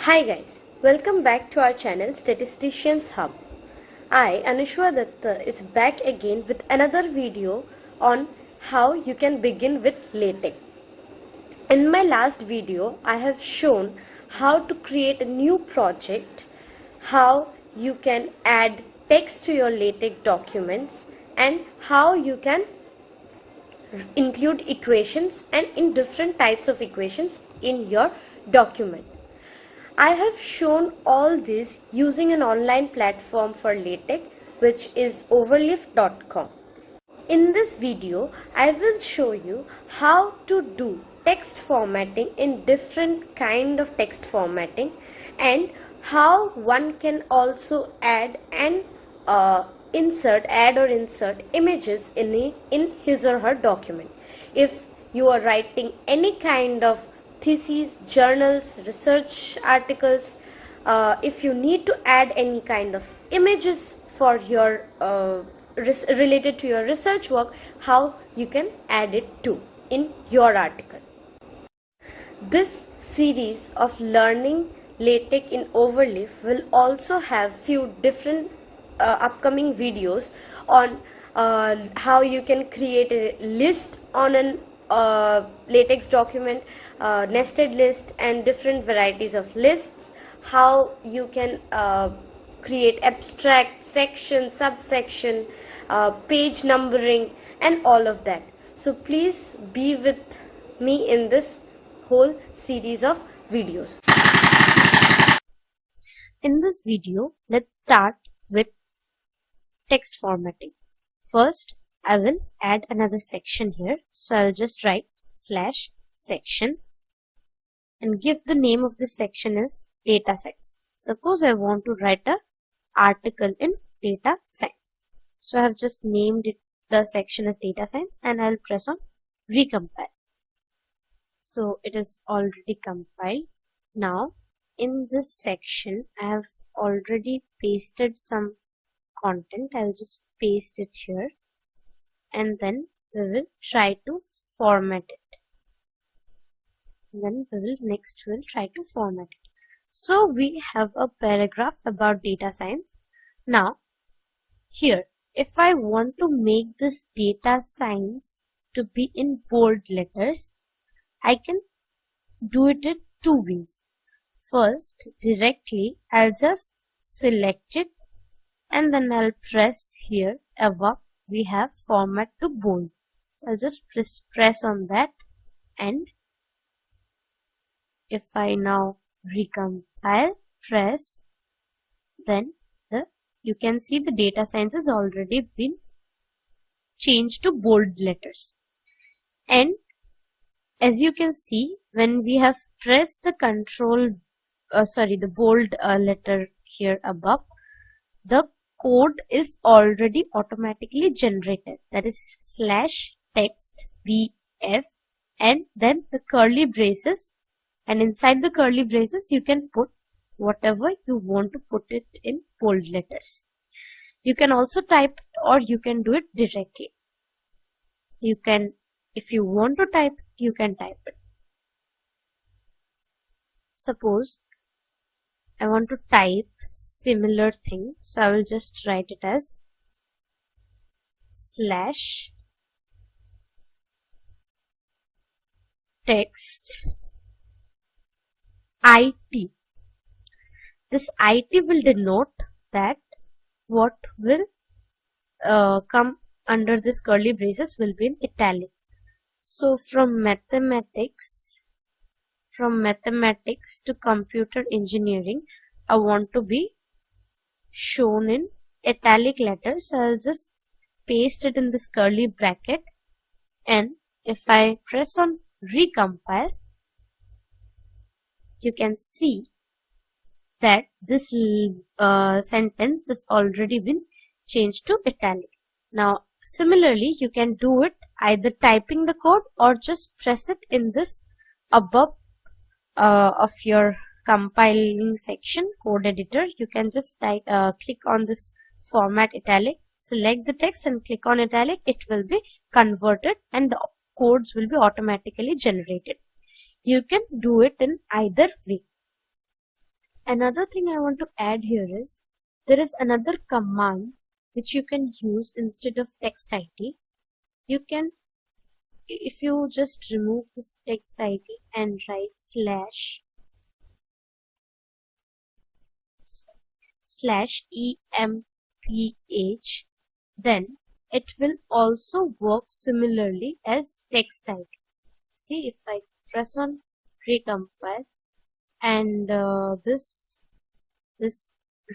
Hi guys, welcome back to our channel Statisticians Hub. I, Anushwa Datta, is back again with another video on how you can begin with LaTeX. In my last video, I have shown how to create a new project, how you can add text to your LaTeX documents, and how you can include equations and in different types of equations in your document. I have shown all this using an online platform for LaTeX, which is overleaf.com. In this video, I will show you how to do text formatting in different kind of text formatting and how one can also add and insert images in his or her document. If you are writing any kind of theses, journals, research articles, if you need to add any kind of images for your related to your research work, how you can add it too in your article. This series of learning LaTeX in Overleaf will also have few different upcoming videos on how you can create a list on an LaTeX document, nested list and different varieties of lists, how you can create abstract, section, subsection, page numbering and all of that. So please be with me in this whole series of videos. In this video, let's start with text formatting. First, I will add another section here. So I'll just write /section and give the name of this section as data science. Suppose I want to write an article in data science. So I have just named it the section as data science and I'll press on recompile. So it is already compiled. Now in this section I have already pasted some content. I'll just paste it here and then we will try to format it. Then we'll try to format it. So we have a paragraph about data science. Now here, if I want to make this data science to be in bold letters, I can do it in two ways. First, directly I'll just select it and then I'll press here above we have format to bold. So I'll just press on that, and if I now recompile, press, then you can see the data science has already been changed to bold letters. And as you can see, when we have pressed the the bold letter here above, the code is already automatically generated, that is /text bf and then the curly braces, and inside the curly braces you can put whatever you want to put it in bold letters. You can also type or you can do it directly. You can, if you want to type, you can type it. Suppose I want to type similar thing, so I will just write it as /text IT. This IT will denote that what will come under this curly braces will be in italic. So from mathematics to computer engineering, I want to be shown in italic letters. So I'll just paste it in this curly bracket, and if I press on recompile, you can see that this sentence has already been changed to italic. Now similarly, you can do it either typing the code or just press it in this above of your compiling section, code editor. You can just click on this format italic, select the text and click on italic. It will be converted and the codes will be automatically generated. You can do it in either way. Another thing I want to add here is there is another command which you can use instead of text ID. You can, if you just remove this text ID and write slash emph, then it will also work similarly as text ID. See, if I press on recompile and this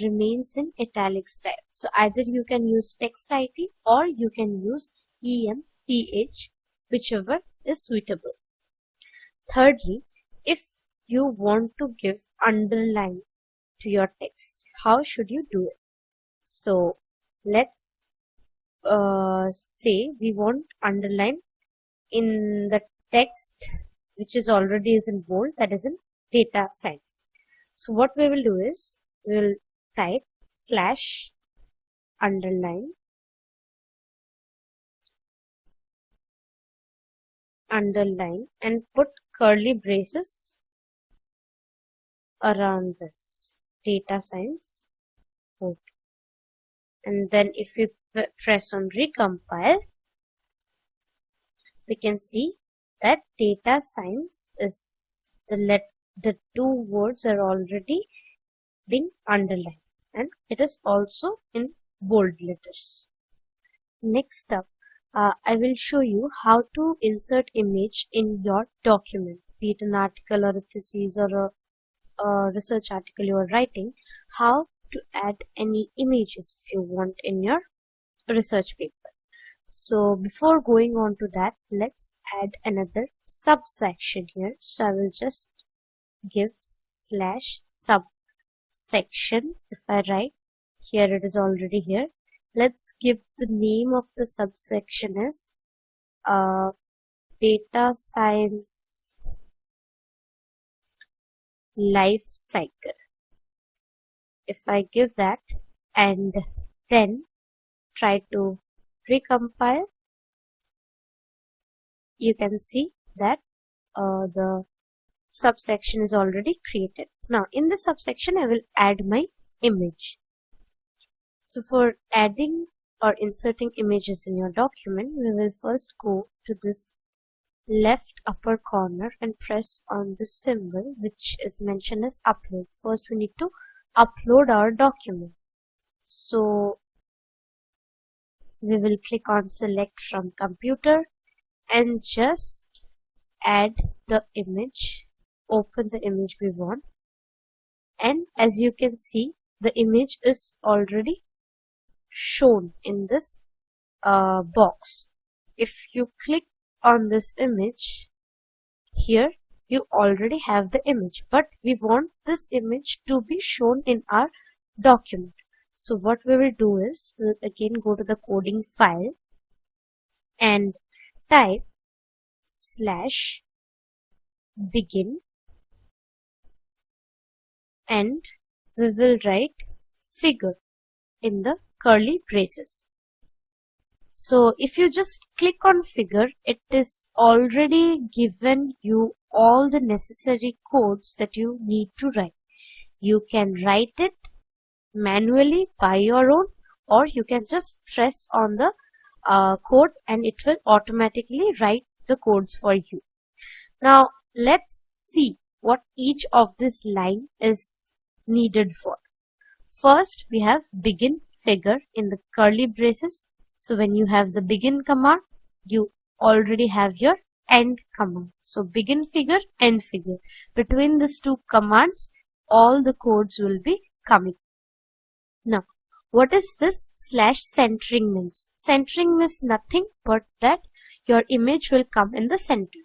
remains in italic style. So either you can use text ID or you can use emph, whichever is suitable. Thirdly, if you want to give underline to your text, how should you do it? So let's say we want underline in the text which is already is in bold, that is in data science. So what we will do is we will type slash underline and put curly braces around this data science code. And then if we press on recompile, we can see that data science is the two words are already being underlined and it is also in bold letters. Next up, I will show you how to insert image in your document, be it an article or a thesis or a research article you are writing, how to add any images if you want in your research paper. So before going on to that, let's add another subsection here. So I will just give slash subsection. If I write here, it is already here. Let's give the name of the subsection as data science life cycle. If I give that and then try to recompile, you can see that the subsection is already created. Now in the subsection I will add my image. So for adding or inserting images in your document, we will first go to this left upper corner and press on the symbol which is mentioned as upload. First we need to upload our document. So we will click on select from computer and just add the image, open the image we want, and as you can see the image is already shown in this box. If you click on this image here, you already have the image, but we want this image to be shown in our document. So what we will do is we'll again go to the coding file and type slash begin and we will write figure in the curly braces. So if you just click on figure, it is already given you all the necessary codes that you need to write. You can write it manually by your own, or you can just press on the code and it will automatically write the codes for you. Now let's see what each of this line is needed for. First we have begin figure in the curly braces. So when you have the begin command, you already have your end command. So begin figure, end figure. Between these two commands, all the codes will be coming. Now, what is this slash centering means? Centering means nothing but that your image will come in the center.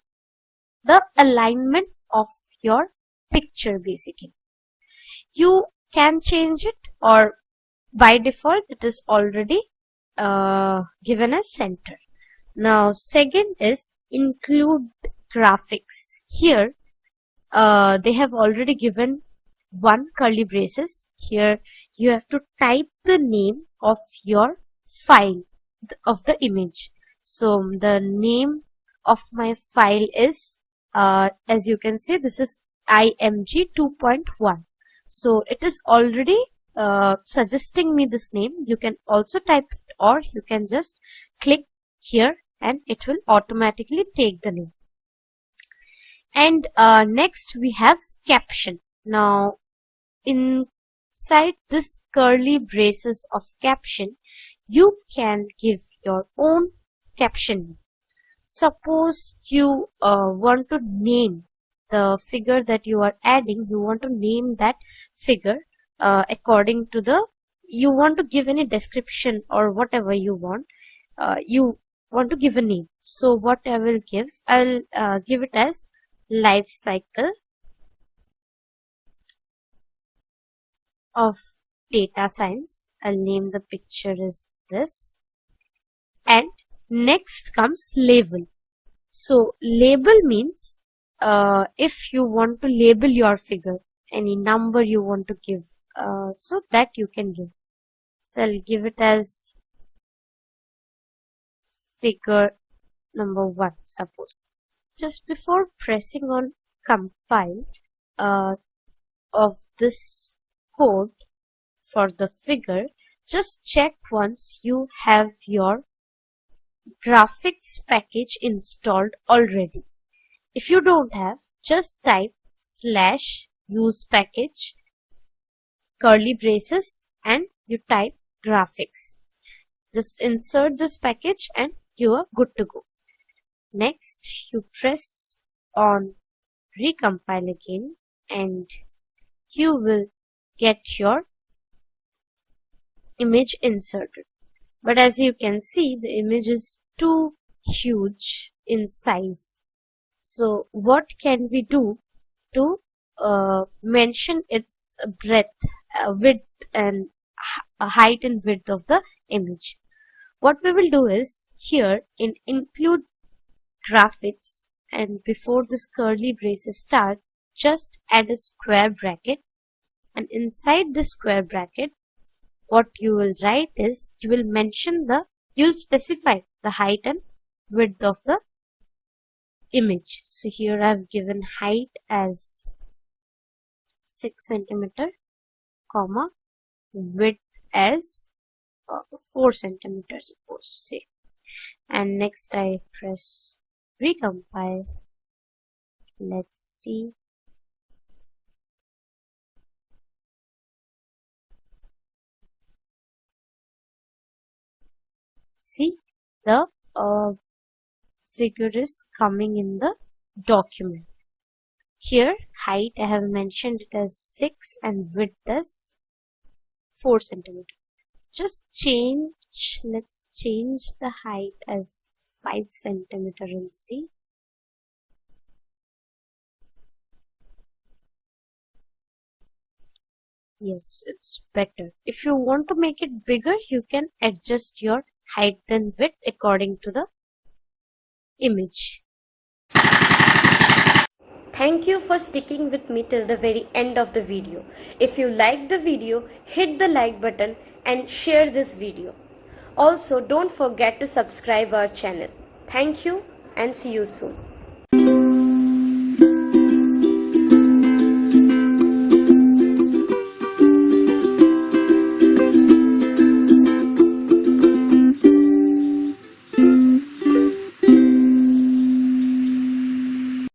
The alignment of your picture basically. You can change it, or by default it is already given as center. Now second is include graphics. Here they have already given one curly braces. Here you have to type the name of your file of the image. So the name of my file is as you can see, this is img 2.1. So it is already suggesting me this name. You can also type it, or you can just click here and it will automatically take the name. And next we have caption. Now inside this curly braces of caption, you can give your own caption. Suppose you want to name the figure that you are adding. You want to name that figure according to the, you want to give any description or whatever you want. You want to give a name. So what I will give, I'll give it as life cycle of data science. I'll name the picture as this. And next comes label. So label means if you want to label your figure, any number you want to give, so that you can give. So I'll give it as figure number 1, suppose. Just before pressing on compile of this code for the figure, just check once you have your graphics package installed already. If you don't have, just type /use package curly braces and you type graphics. Just insert this package and you are good to go. Next, you press on recompile again and you will get your image inserted. But as you can see, the image is too huge in size. So what can we do to mention its breadth, width and height and width of the image? What we will do is, here in include graphics, and before this curly braces start, just add a square bracket, and inside the square bracket what you will write is, you will mention the, you will specify the height and width of the image. So here I have given height as 6 centimeter, comma, width as 4 centimeters, suppose, say. And next I press recompile. Let's see. See, the figure is coming in the document. Here height I have mentioned it as 6 and width as 4 centimeter. Just change, let's change the height as 5 centimeter and see. Yes, it's better. If you want to make it bigger, you can adjust your height and width according to the image. Thank you for sticking with me till the very end of the video. If you liked the video, hit the like button and share this video. Also, don't forget to subscribe our channel. Thank you and see you soon.